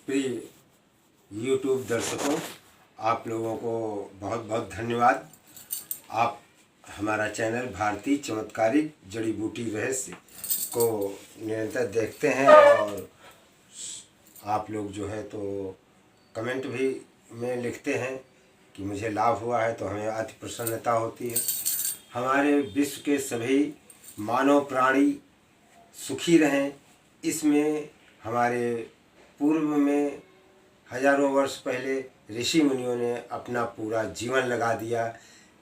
प्रिय यूट्यूब दर्शकों, आप लोगों को बहुत बहुत धन्यवाद। आप हमारा चैनल भारतीय चमत्कारिक जड़ी बूटी रहस्य को निरंतर देखते हैं और आप लोग जो है तो कमेंट भी में लिखते हैं कि मुझे लाभ हुआ है, तो हमें अति प्रसन्नता होती है। हमारे विश्व के सभी मानव प्राणी सुखी रहें, इसमें हमारे पूर्व में हजारों वर्ष पहले ऋषि मुनियों ने अपना पूरा जीवन लगा दिया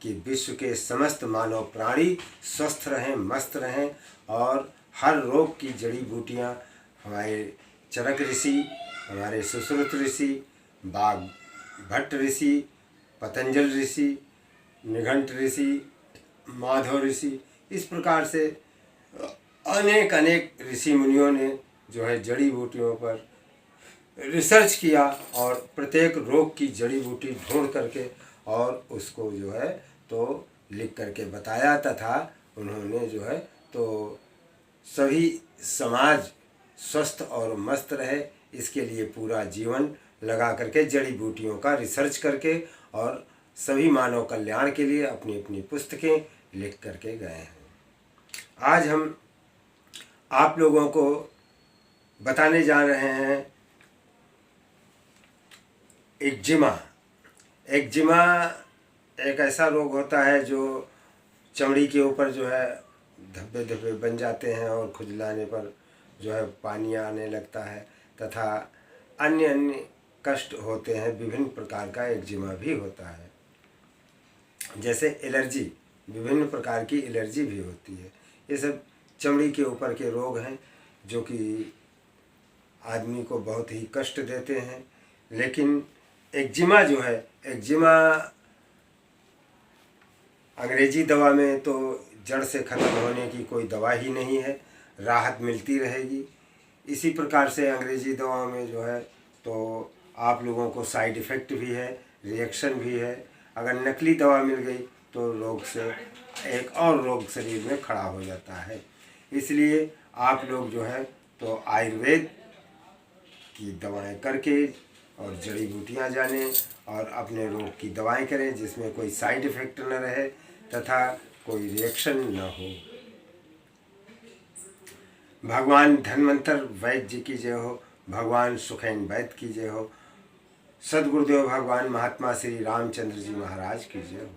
कि विश्व के समस्त मानव प्राणी स्वस्थ रहें, मस्त रहें और हर रोग की जड़ी बूटियाँ हमारे चरक ऋषि, हमारे सुश्रुत ऋषि, बाघ भट्ट ऋषि, पतंजल ऋषि, निघंट ऋषि, माधव ऋषि, इस प्रकार से अनेक अनेक ऋषि मुनियों ने जो है जड़ी बूटियों पर रिसर्च किया और प्रत्येक रोग की जड़ी बूटी ढूंढ करके और उसको जो है तो लिख करके बताया, तथा उन्होंने जो है तो सभी समाज स्वस्थ और मस्त रहे, इसके लिए पूरा जीवन लगा करके जड़ी बूटियों का रिसर्च करके और सभी मानव कल्याण के लिए अपनी अपनी पुस्तकें लिख करके गए हैं। आज हम आप लोगों को बताने जा रहे हैं एक्जिमा। एक्जिमा एक ऐसा रोग होता है जो चमड़ी के ऊपर जो है धब्बे धब्बे बन जाते हैं और खुजलाने पर जो है पानी आने लगता है, तथा अन्य अन्य कष्ट होते हैं। विभिन्न प्रकार का एक्जिमा भी होता है, जैसे एलर्जी, विभिन्न प्रकार की एलर्जी भी होती है। ये सब चमड़ी के ऊपर के रोग हैं जो कि आदमी को बहुत ही कष्ट देते हैं। लेकिन एक्जिमा जो है, एक्जिमा अंग्रेजी दवा में तो जड़ से ख़त्म होने की कोई दवा ही नहीं है, राहत मिलती रहेगी। इसी प्रकार से अंग्रेजी दवा में जो है तो आप लोगों को साइड इफ़ेक्ट भी है, रिएक्शन भी है। अगर नकली दवा मिल गई तो रोग से एक और रोग शरीर में खड़ा हो जाता है। इसलिए आप लोग जो है तो आयुर्वेद की दवाएं करके और जड़ी बूटियां जानें और अपने रोग की दवाएं करें जिसमें कोई साइड इफ़ेक्ट न रहे तथा कोई रिएक्शन न हो। भगवान धन्वंतर वैद्य जी की जय हो, भगवान सुखैन वैद्य की जय हो, सद्गुरुदेव भगवान महात्मा श्री रामचंद्र जी महाराज की जय हो।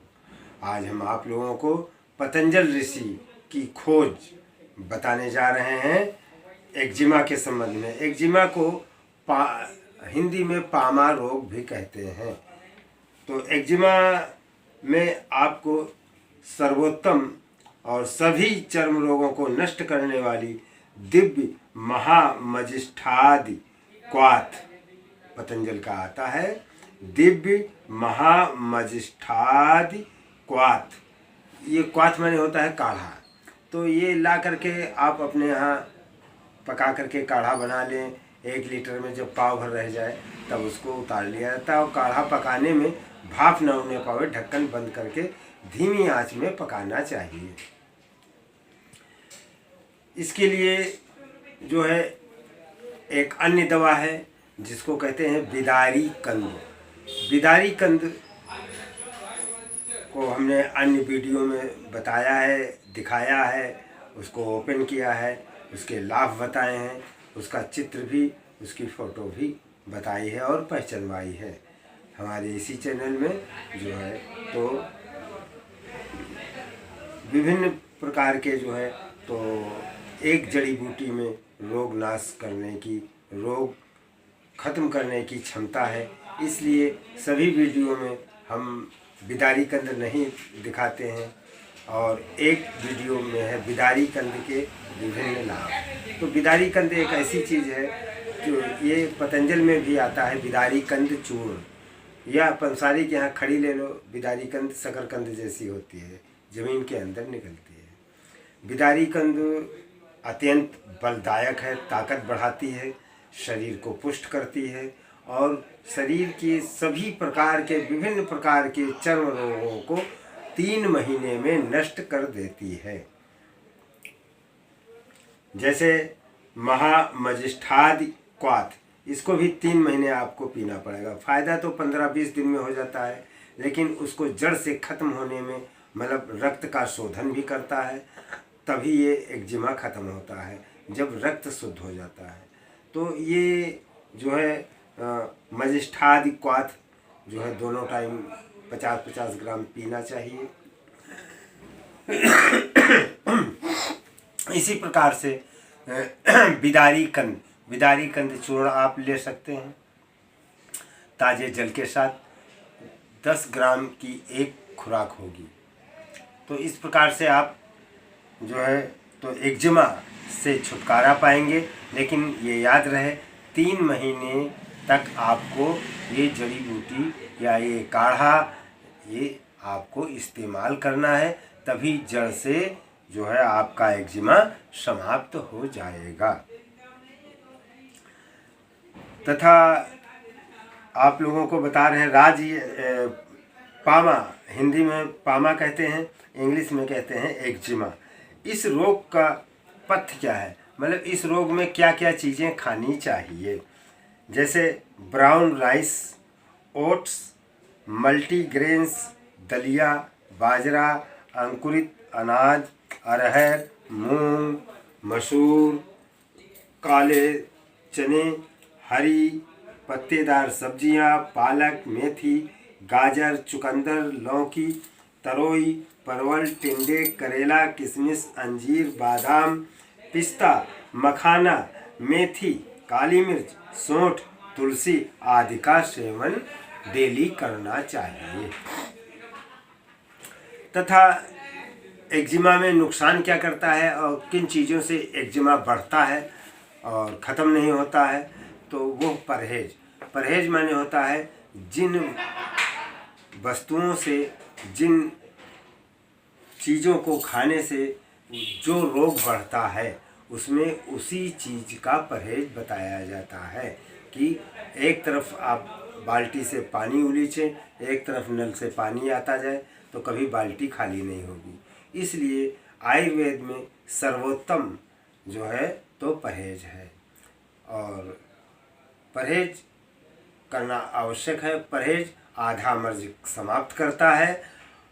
आज हम आप लोगों को पतंजल ऋषि की खोज बताने जा रहे हैं एक्जिमा के संबंध में। एक्जिमा को हिंदी में पामा रोग भी कहते हैं। तो एक्जिमा में आपको सर्वोत्तम और सभी चर्म रोगों को नष्ट करने वाली दिव्य महामजिष्ठादि क्वाथ पतंजल का आता है। दिव्य महामजिष्ठादि क्वाथ, ये क्वाथ माने होता है काढ़ा। तो ये ला करके आप अपने यहाँ पका करके काढ़ा बना लें। 1 लीटर में जब पाव भर रह जाए तब उसको उतार लिया जाता है और काढ़ा पकाने में भाप न होने पावे, ढक्कन बंद करके धीमी आंच में पकाना चाहिए। इसके लिए जो है एक अन्य दवा है जिसको कहते हैं बिदारी कंद। बिदारी कंद को हमने अन्य वीडियो में बताया है, दिखाया है, उसको ओपन किया है, उसके लाभ बताए हैं, उसका चित्र भी, उसकी फ़ोटो भी बताई है और पहचानवाई है हमारे इसी चैनल में जो है। तो विभिन्न प्रकार के जो है तो एक जड़ी बूटी में रोग नाश करने की, रोग ख़त्म करने की क्षमता है। इसलिए सभी वीडियो में हम बिदारी कंद नहीं दिखाते हैं और एक वीडियो में है बिदारी कंद के विभिन्न लाभ। तो बिदारी कंद एक ऐसी चीज़ है जो ये पतंजल में भी आता है, बिदारी कंद चूर्ण, या पंसारी के यहाँ खड़ी ले लो। बिदारी कंद शकरकंद जैसी होती है, ज़मीन के अंदर निकलती है। बिदारी कंद अत्यंत बलदायक है, ताकत बढ़ाती है, शरीर को पुष्ट करती है और शरीर के सभी प्रकार के, विभिन्न प्रकार के चर्म रोगों को 3 महीने में नष्ट कर देती है। जैसे महामजिष्ठादि क्वाथ, इसको भी 3 महीने आपको पीना पड़ेगा। फ़ायदा तो 15-20 दिन में हो जाता है, लेकिन उसको जड़ से ख़त्म होने में, मतलब रक्त का शोधन भी करता है, तभी ये एक्जिमा ख़त्म होता है जब रक्त शुद्ध हो जाता है। तो ये जो है मजिष्ठादिक्वाथ जो है दोनों टाइम 50-50 ग्राम पीना चाहिए। इसी प्रकार से बिदारी कंद चूर्ण आप ले सकते हैं ताज़े जल के साथ। 10 ग्राम की एक खुराक होगी। तो इस प्रकार से आप जो है तो एक्जिमा से छुटकारा पाएंगे। लेकिन ये याद रहे 3 महीने तक आपको ये जड़ी बूटी या ये काढ़ा ये आपको इस्तेमाल करना है, तभी जड़ से जो है आपका एक्जिमा समाप्त हो जाएगा। तथा आप लोगों को बता रहे हैं पामा, हिंदी में पामा कहते हैं, इंग्लिश में कहते हैं एक्जिमा। इस रोग का पथ्य क्या है, मतलब इस रोग में क्या क्या चीज़ें खानी चाहिए। जैसे ब्राउन राइस, ओट्स, मल्टीग्रेन्स, दलिया, बाजरा, अंकुरित अनाज, अरहर, मूंग, मसूर, काले चने, हरी पत्तेदार सब्जियां, पालक, मेथी, गाजर, चुकंदर, लौकी, तरोई, परवल, टिंडे, करेला, किशमिश, अंजीर, बादाम, पिस्ता, मखाना, मेथी, काली मिर्च, सौंठ, तुलसी आदि का सेवन डेली करना चाहिए। तथा एक्जिमा में नुकसान क्या करता है और किन चीज़ों से एक्जिमा बढ़ता है और ख़त्म नहीं होता है, तो वो परहेज माने होता है जिन वस्तुओं से, जिन चीज़ों को खाने से जो रोग बढ़ता है उसमें उसी चीज़ का परहेज बताया जाता है कि एक तरफ आप बाल्टी से पानी उलीचें, एक तरफ नल से पानी आता जाए, तो कभी बाल्टी खाली नहीं होगी। इसलिए आयुर्वेद में सर्वोत्तम जो है तो परहेज है और परहेज करना आवश्यक है। परहेज आधा मर्ज समाप्त करता है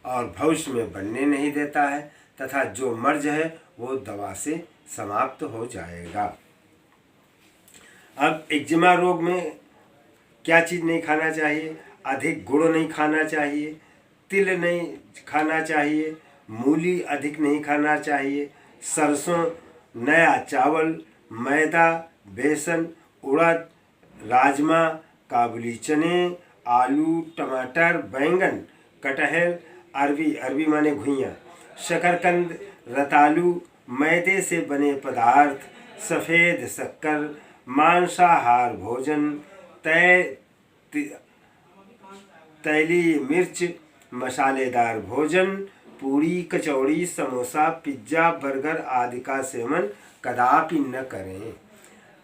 और भविष्य में बनने नहीं देता है, तथा जो मर्ज है वो दवा से समाप्त हो जाएगा। अब एक्जिमा रोग में क्या चीज़ नहीं खाना चाहिए, अधिक गुड़ नहीं खाना चाहिए, तिल नहीं खाना चाहिए, मूली अधिक नहीं खाना चाहिए, सरसों, नया चावल, मैदा, बेसन, उड़द, राजमा, काबुली चने, आलू, टमाटर, बैंगन, कटहल, अरबी माने घुइयाँ, शकरकंद, रतालू, मैदे से बने पदार्थ, सफ़ेद शक्कर, मांसाहार भोजन, तैली मिर्च, मसालेदार भोजन, पूरी, कचौड़ी, समोसा, पिज्ज़ा, बर्गर आदि का सेवन कदापि न करें।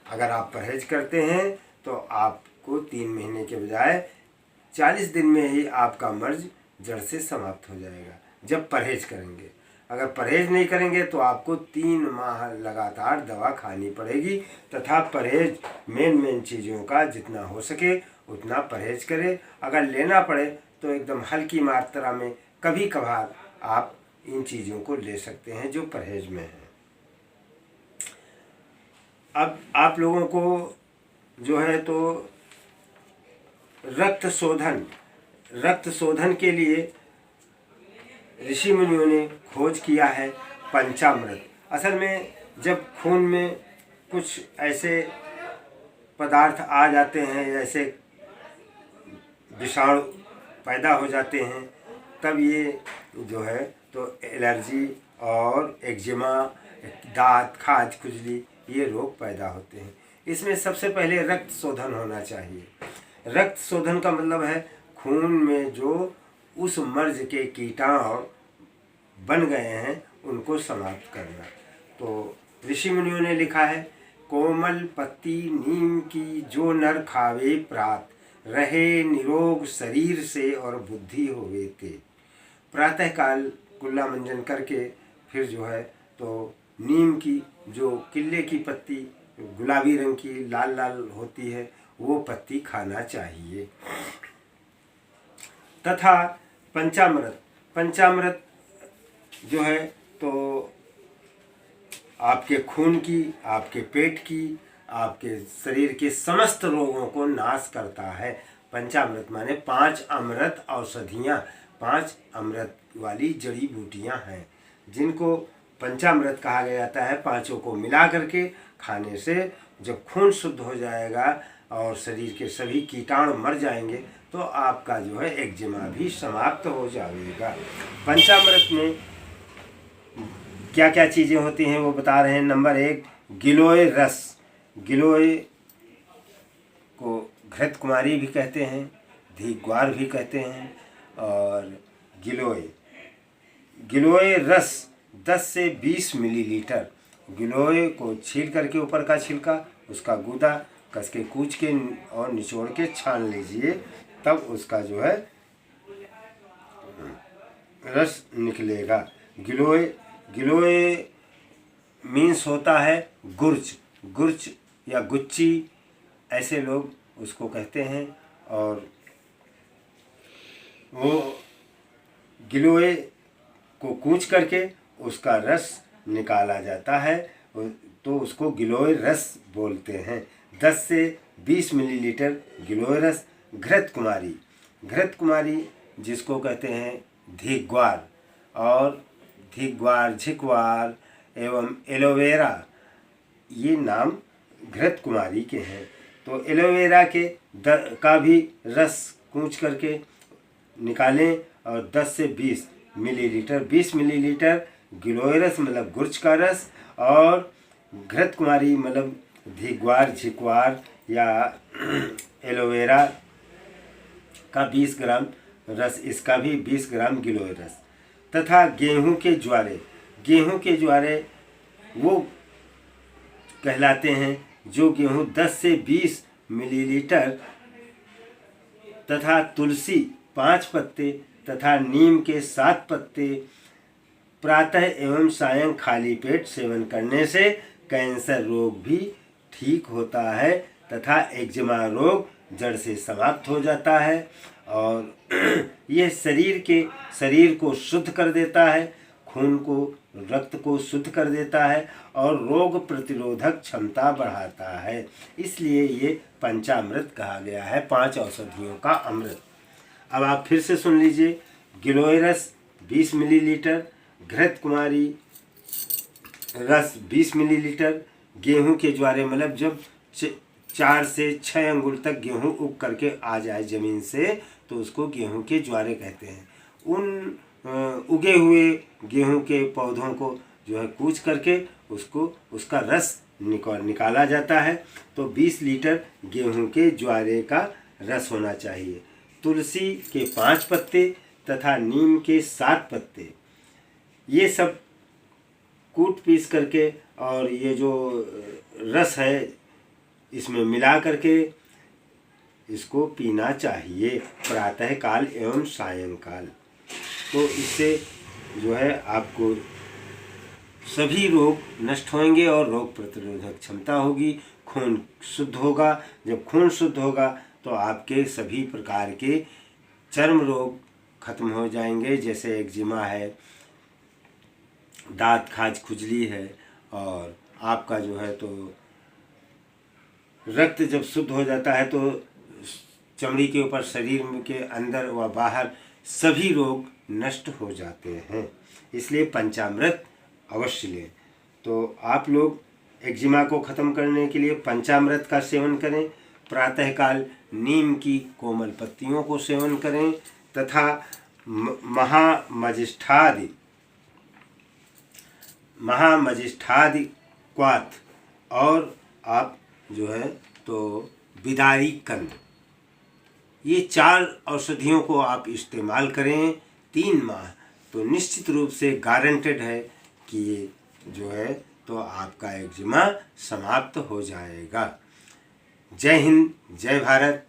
अगर आप परहेज करते हैं तो आपको 3 महीने के बजाय 40 दिन में ही आपका मर्ज जड़ से समाप्त हो जाएगा, जब परहेज करेंगे। अगर परहेज नहीं करेंगे तो आपको 3 माह लगातार दवा खानी पड़ेगी। तथा परहेज मेन चीज़ों का जितना हो सके उतना परहेज करें। अगर लेना पड़े तो एकदम हल्की मात्रा में कभी कभार आप इन चीज़ों को ले सकते हैं जो परहेज में है। अब आप लोगों को जो है तो रक्त शोधन के लिए ऋषि मुनियों ने खोज किया है पंचामृत। असल में जब खून में कुछ ऐसे पदार्थ आ जाते हैं, ऐसे विषाणु पैदा हो जाते हैं, तब ये जो है तो एलर्जी और एक्जिमा, दांत, खाज, खुजली ये रोग पैदा होते हैं। इसमें सबसे पहले रक्त शोधन होना चाहिए। रक्त शोधन का मतलब है खून में जो उस मर्ज के कीटाणु बन गए हैं उनको समाप्त करना। तो ऋषि मुनियों ने लिखा है, कोमल पत्ती नीम की जो नर खावे प्रात, रहे निरोग शरीर से और बुद्धि होवे ते। प्रातःकाल कुल्ला मंजन करके फिर जो है तो नीम की जो किल्ले की पत्ती गुलाबी रंग की लाल लाल होती है वो पत्ती खाना चाहिए। तथा पंचामृत, पंचामृत जो है तो आपके खून की, आपके पेट की, आपके शरीर के समस्त रोगों को नाश करता है। पंचामृत माने 5 अमृत औषधियाँ, 5 अमृत वाली जड़ी बूटियाँ हैं जिनको पंचामृत कहा गया जाता है। पांचों को मिला करके खाने से जब खून शुद्ध हो जाएगा और शरीर के सभी कीटाणु मर जाएंगे तो आपका जो है एक्जिमा भी समाप्त हो जाएगा। पंचामृत में क्या क्या चीज़ें होती हैं वो बता रहे हैं। नंबर 1, गिलोय रस। गिलोय को घृत कुमारी भी कहते हैं, धीग्वार भी कहते हैं। और गिलोय, गिलोय रस 10 से 20 मिलीलीटर। गिलोय को छील करके ऊपर का छिलका, उसका गूदा कस के कूच के और निचोड़ के छान लीजिए, तब उसका जो है रस निकलेगा। गिलोय, गिलोय मीन्स होता है गुर्च, गुर्च या गुच्ची ऐसे लोग उसको कहते हैं। और वो गिलोय को कूच करके उसका रस निकाला जाता है तो उसको गिलोय रस बोलते हैं। 10 से 20 मिलीलीटर गिलोय रस। घृत कुमारी, घृत कुमारी जिसको कहते हैं धीग्वार, और धीग्वार, झिकवार एवं एलोवेरा, ये नाम घृत कुमारी के हैं। तो एलोवेरा के का भी रस कूच करके निकालें और 10 से 20 मिलीलीटर, 20 मिलीलीटर गिलोय रस मतलब गुर्च का रस, और घृत कुमारी मतलब धीग्वार, झिकवार या एलोवेरा का 20 ग्राम रस, इसका भी 20 ग्राम गिलोय रस। तथा गेहूं के ज्वारे, गेहूं के ज्वारे वो कहलाते हैं जो गेहूं 10 से 20 मिलीलीटर तथा तुलसी 5 पत्ते तथा नीम के 7 पत्ते प्रातः एवं सायं खाली पेट सेवन करने से कैंसर रोग भी ठीक होता है तथा एक्जिमा रोग जड़ से समाप्त हो जाता है। और यह शरीर को शुद्ध कर देता है, खून को, रक्त को शुद्ध कर देता है और रोग प्रतिरोधक क्षमता बढ़ाता है। इसलिए ये पंचामृत कहा गया है, 5 औषधियों का अमृत। अब आप फिर से सुन लीजिए। गिलोय रस 20 मिलीलीटर, घृत कुमारी रस 20 मिलीलीटर, गेहूं के ज्वारे मतलब जब 4 से 6 अंगुल तक गेहूं उग करके आ जाए ज़मीन से तो उसको गेहूं के ज्वारे कहते हैं। उन उगे हुए गेहूं के पौधों को जो है कूच करके उसका रस निकाला जाता है। तो 20 लीटर गेहूं के ज्वारे का रस होना चाहिए। तुलसी के 5 पत्ते तथा नीम के 7 पत्ते, ये सब कूट पीस करके और ये जो रस है इसमें मिला करके इसको पीना चाहिए प्रातः काल एवं सायंकाल। तो इससे जो है आपको सभी रोग नष्ट होंगे और रोग प्रतिरोधक क्षमता होगी, खून शुद्ध होगा। जब खून शुद्ध होगा तो आपके सभी प्रकार के चर्म रोग खत्म हो जाएंगे, जैसे एक्जिमा है, दांत खाज खुजली है, और आपका जो है तो रक्त जब शुद्ध हो जाता है तो चमड़ी के ऊपर, शरीर के अंदर व बाहर सभी रोग नष्ट हो जाते हैं। इसलिए पंचामृत अवश्य लें। तो आप लोग एक्जिमा को ख़त्म करने के लिए पंचामृत का सेवन करें, प्रातःकाल नीम की कोमल पत्तियों को सेवन करें तथा महामजिष्ठादि क्वाथ, और आप जो है तो बिदारी कंद, ये 4 औषधियों को आप इस्तेमाल करें 3 माह, तो निश्चित रूप से गारंटेड है कि ये जो है तो आपका एक्जिमा समाप्त हो जाएगा। जय हिंद, जय भारत।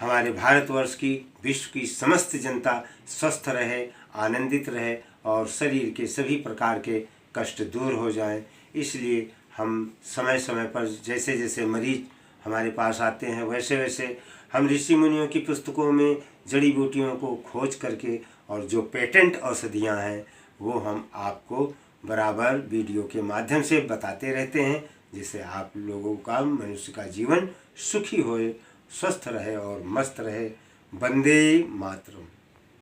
हमारे भारतवर्ष की, विश्व की समस्त जनता स्वस्थ रहे, आनंदित रहे और शरीर के सभी प्रकार के कष्ट दूर हो जाएं। इसलिए हम समय समय पर जैसे जैसे मरीज हमारे पास आते हैं वैसे वैसे हम ऋषि मुनियों की पुस्तकों में जड़ी बूटियों को खोज करके और जो पेटेंट औषधियाँ हैं वो हम आपको बराबर वीडियो के माध्यम से बताते रहते हैं, जिससे आप लोगों का मनुष्य का जीवन सुखी होए, स्वस्थ रहे और मस्त रहे। वंदे मातरम।